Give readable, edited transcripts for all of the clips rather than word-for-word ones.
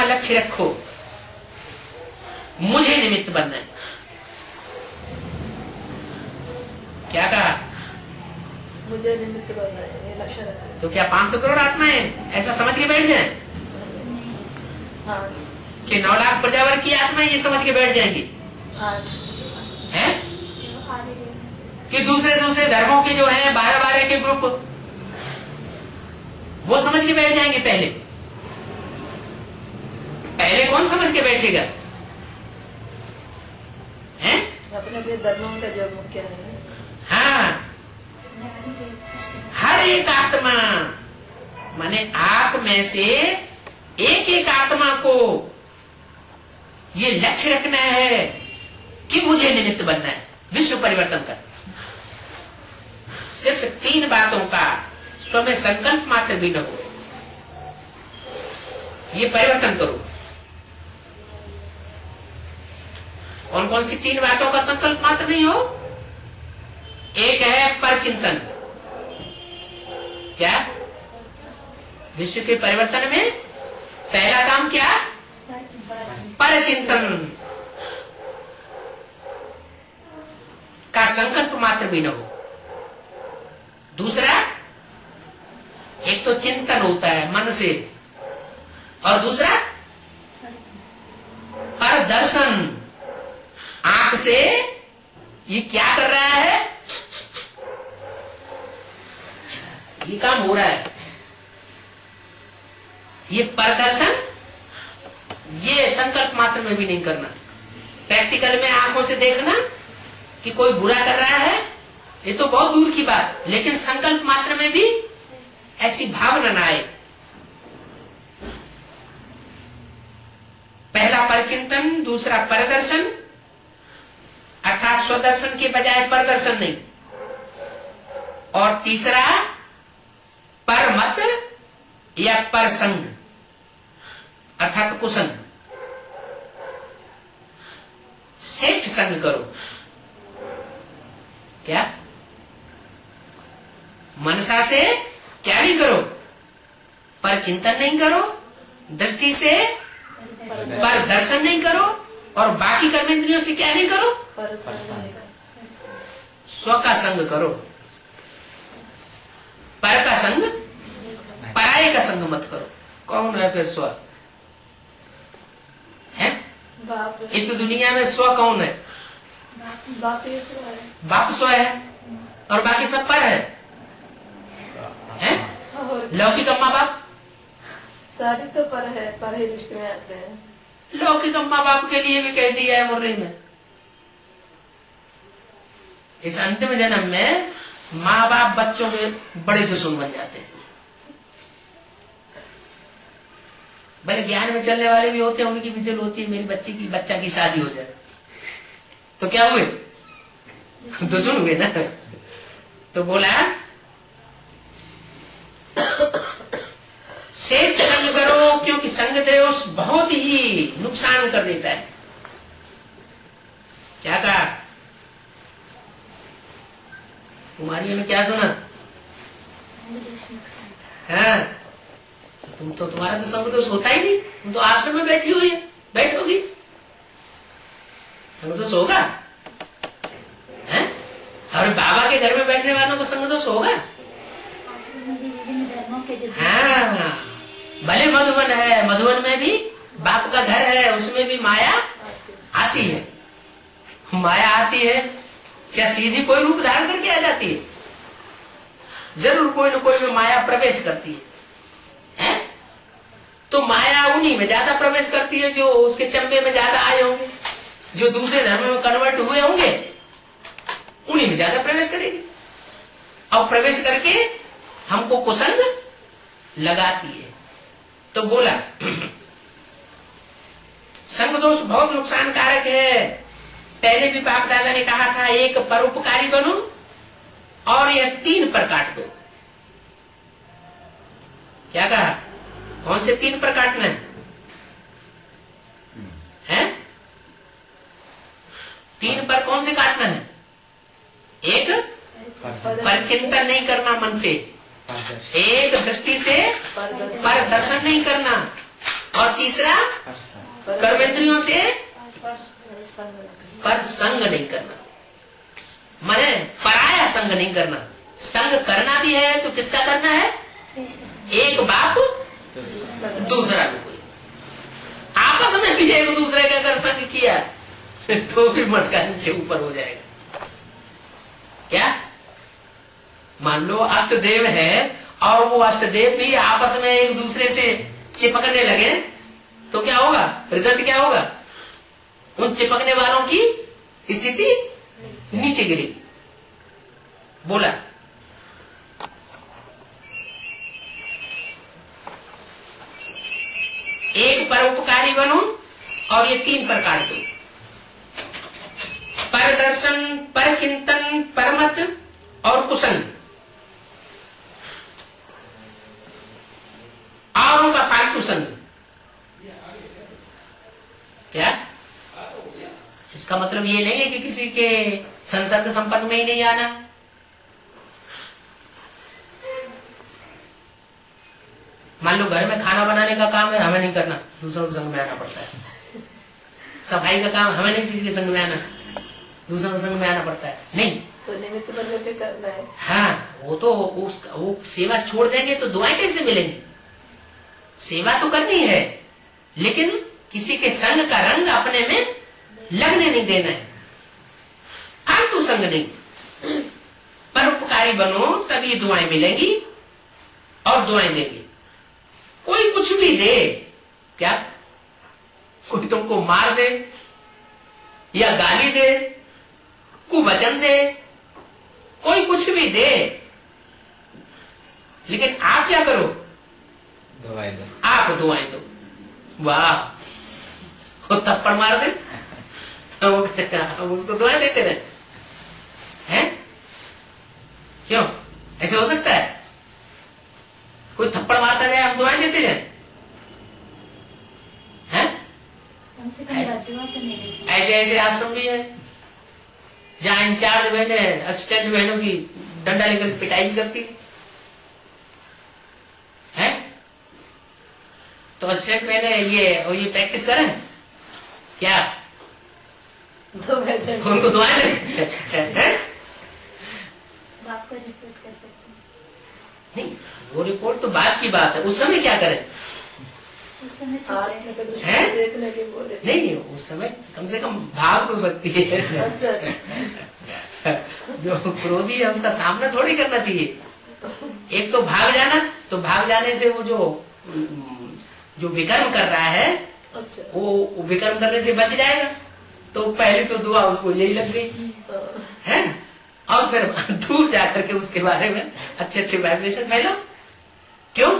लक्ष्य रखो, मुझे निमित्त बनना है। क्या कहा? मुझे निमित्त बनना है, ये लक्ष्य रखो। तो क्या 500 करोड़ आत्माएं ऐसा समझ के बैठ जाएं? हाँ कि 9 लाख प्रजावर की आत्माएं ये समझ के बैठ जाएंगी हैं? कि दूसरे धर्मों के जो हैं 12-12 के ग्रुप, वो समझ के बैठ जाएंगे? पहले कौन समझ के बैठेगा? हैं? अपने अपने धर्मों का जो मुख्य है। हाँ, हर एक आत्मा माने आप में से एक एक आत्मा को ये लक्ष्य रखना है कि मुझे निमित्त बनना है विश्व परिवर्तन का। सिर्फ 3 बातों का स्व में संकल्प मात्र भी न हो, ये परिवर्तन करो। कौन कौन सी 3 बातों का संकल्प मात्र नहीं हो? एक है परचिंतन। क्या? विश्व के परिवर्तन में पहला काम क्या? परचिंतन का संकल्प मात्र भी न हो। दूसरा, एक तो चिंतन होता है मन से, और दूसरा पर दर्शन, आंख से ये क्या कर रहा है, ये काम हो रहा है। ये परदर्शन, ये संकल्प मात्र में भी नहीं करना। प्रैक्टिकल में आंखों से देखना कि कोई बुरा कर रहा है, ये तो बहुत दूर की बात, लेकिन संकल्प मात्र में भी ऐसी भावना न आए। पहला परचिंतन, दूसरा परदर्शन, अर्थात स्वदर्शन के बजाय परदर्शन नहीं, और तीसरा परमत या परसंग अर्थात कुसंग। श्रेष्ठ संग करो। क्या? मनसा से क्या नहीं करो? पर चिंतन नहीं करो, दृष्टि से पर दर्शन नहीं करो, और बाकी कर्मेंद्रियों से क्या नहीं करो? स्व का संग करो। पर का संग, पराये का संग मत करो। कौन है फिर स्व? है इस दुनिया में स्व कौन है? बाप स्व है, और बाकी सब पर है। लौकिक अम्मा बाप सारे तो पर है, पर ही लिस्ट में आते हैं। लौकिक अम्मा बाप के लिए भी कह दिया है मुरली में, इस अंतिम जन्म में माँ बाप बच्चों के बड़े दुश्मन बन जाते हैं। भले ज्ञान में चलने वाले भी होते हैं, उनकी भी दिल होती है मेरी बच्चा की शादी हो जाए, तो क्या हुए? दुश्मन हुए ना। तो बोला श्रेष्ठ संग करो, क्योंकि संग दोष बहुत ही नुकसान कर देता है। क्या कहा? कुमारियों ने क्या सुना? हाँ, तुम तो, तुम्हारा तो संग दोष होता ही नहीं, तुम तो आश्रम में बैठी हुई है, बैठोगी, संग दोष होगा? हैं? और बाबा के घर में बैठने वालों को संग दोष होगा? हाँ, भले मधुबन है, मधुबन में भी बाप का घर है, उसमें भी माया आती है। माया आती है, क्या सीधी कोई रूप धारण करके आ जाती है? जरूर कोई न कोई में माया प्रवेश करती है। तो माया उन्हीं में ज्यादा प्रवेश करती है जो उसके चंबे में ज्यादा आए होंगे, जो दूसरे धर्म में कन्वर्ट हुए होंगे, उन्हीं में ज्यादा प्रवेश करेगी, और प्रवेश करके हमको कुसंग लगाती है। तो बोला संग दोष बहुत नुकसान कारक है। पहले भी बाप दादा ने कहा था, एक परोपकारी बनो, और यह 3 पर काट दो। क्या कहा? कौन से 3 पर काटना है? 3 पर कौन से काटना है? एक, पर चिंतन नहीं करना मन से, एक दृष्टि से पर दर्शन नहीं करना, और तीसरा कर्मेंद्रियों से पर संग नहीं करना, माने पराया संग नहीं करना। संग करना भी है तो किसका करना है? एक बाप दूसरा भी कोई। आपस में भी एक दूसरे का अगर संग किया तो भी मटका नीचे ऊपर हो जाएगा। क्या मान लो अष्टदेव है और वो अष्टदेव भी आपस में एक दूसरे से चिपकने लगे तो क्या होगा? रिजल्ट क्या होगा? उन चिपकने वालों की स्थिति नीचे गिरी। बोला एक परोपकारी बनो और ये 3 प्रकार के परदर्शन, परचिंतन, परमत और कुसंग। औरों का फालतू संग। क्या इसका मतलब ये नहीं है कि किसी के संसर्ग संपर्क में ही नहीं आना। मान लो घर में खाना बनाने का काम है, हमें नहीं करना, दूसरों के संग में आना पड़ता है। सफाई का काम हमें नहीं किसी के संग में आना, दूसरों के संग में आना पड़ता है। नहीं तो निमित्त बन के करना है। हाँ वो तो वो सेवा छोड़ देंगे तो दुआएं कैसे मिलेंगी? सेवा तो करनी है लेकिन किसी के संग का रंग अपने में लगने नहीं देना है, फालतू संग नहीं। परोपकारी बनो तभी दुआएं मिलेंगी और दुआएं देंगे। कोई कुछ भी दे, क्या कोई तुमको मार दे या गाली दे, कुवचन दे, कोई कुछ भी दे, लेकिन आप क्या करो? दुआएं दो। आप दुआएं दो। वाह, वो थप्पड़ मार दे, हम उसको दुआएं देते रहे हैं? क्यों ऐसे हो सकता है? कोई थप्पड़ मारता जाए हम दुआएं देते जाए? ऐसे ऐसे आश्रम भी है जहाँ इंचार्ज बहने, असिस्टेंट बहनों की डंडा लेकर पिटाई करती है। तो असिस्टेंट बहने ये प्रैक्टिस करें क्या? उनको दुआएं दे। बाप को रिपोर्ट कर सकते नहीं, वो रिपोर्ट तो बात की बात है, उस समय क्या करें? उस समय हैं? देखने के बोले नहीं, उस समय कम से कम भाग तो सकती है। अच्छा जो क्रोधी है उसका सामना थोड़ी करना चाहिए। एक तो भाग जाना, तो भाग जाने से वो जो विकर्म कर रहा है अच्छा वो विकर्म करने से बच जाएगा। तो पहली तो दुआ उसको यही लग गई है, और फिर दूर जाकर के उसके बारे में अच्छे अच्छे वाइब्रेशन फैलो। क्यों?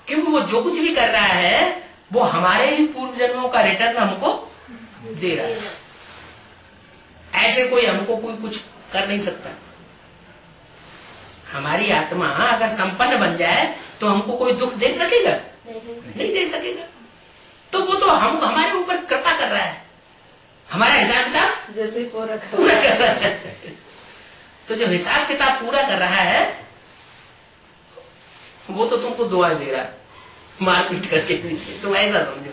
क्योंकि वो जो कुछ भी कर रहा है वो हमारे ही पूर्व जन्मों का रिटर्न हमको दे रहा है। ऐसे कोई हमको कोई कुछ कर नहीं सकता। हमारी आत्मा अगर संपन्न बन जाए तो हमको कोई दुख दे सकेगा? नहीं दे सकेगा। तो वो तो हम हमारे ऊपर कृपा कर रहा है, हमारा हिसाब किताब जल्दी पूरा पूरा कर रहा है। तो जो हिसाब किताब पूरा कर रहा है वो तो तुमको दुआ दे रहा है मारपीट करके। तुम ऐसा समझो।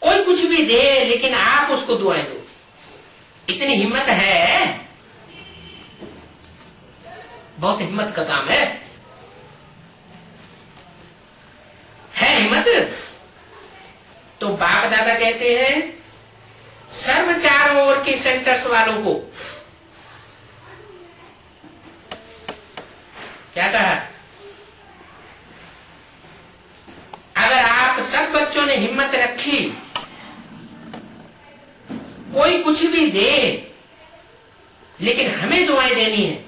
कोई कुछ भी दे लेकिन आप उसको दुआएं दो, इतनी हिम्मत है। बहुत हिम्मत का काम है हिम्मत। तो बाप दादा कहते हैं सर्व चारों ओर के सेंटर्स वालों को क्या कहा? अगर आप सब बच्चों ने हिम्मत रखी, कोई कुछ भी दे लेकिन हमें दुआएं देनी है,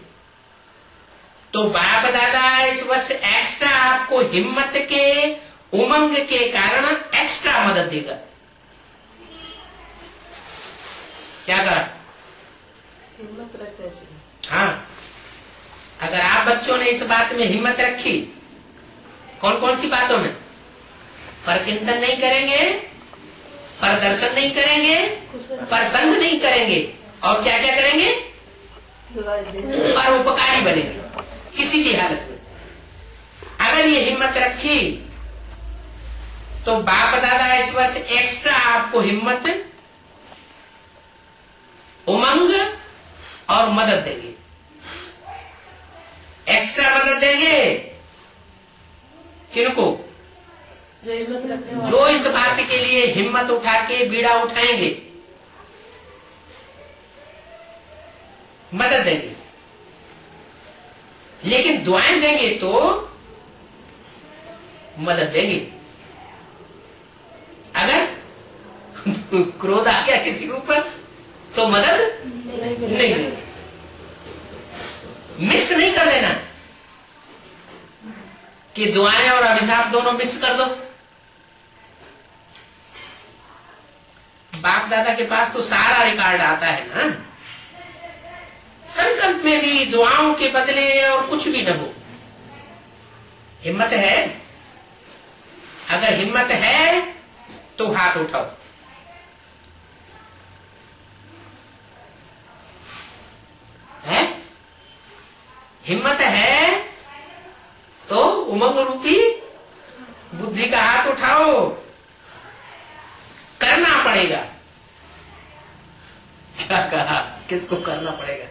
तो बाप दादा इस वर्ष एक्स्ट्रा आपको हिम्मत के उमंग के कारण एक्स्ट्रा मदद देगा। क्या कहा? हिम्मत रखने से। हाँ, अगर आप बच्चों ने इस बात में हिम्मत रखी, कौन कौन सी बातों में? पर चिंतन नहीं करेंगे, पर दर्शन नहीं करेंगे, पर संग नहीं करेंगे, और क्या क्या करेंगे? पर उपकारी बनेंगे किसी भी हालत में। अगर ये हिम्मत रखी तो बाप दादा इस वर्ष एक्स्ट्रा आपको हिम्मत, उमंग और मदद देंगे। एक्स्ट्रा मदद देंगे किनको? जो हिम्मत रखने वाले, जो इस बात के लिए हिम्मत उठा के बीड़ा उठाएंगे, मदद देंगे। लेकिन दुआएं देंगे तो मदद देंगे। अगर क्रोध आ गया किसी के ऊपर तो मदद नहीं नहीं मिलेगा। देंगे। मिक्स नहीं कर देना कि दुआएं और अभिशाप दोनों मिक्स कर दो। बाप दादा के पास तो सारा रिकॉर्ड आता है ना। संकल्प में भी दुआओं के बदले और कुछ भी न हो, हिम्मत है। अगर हिम्मत है तो हाथ उठाओ। है हिम्मत है तो उमंग रूपी बुद्धि का हाथ उठाओ। करना पड़ेगा। क्या कहा? किसको करना पड़ेगा?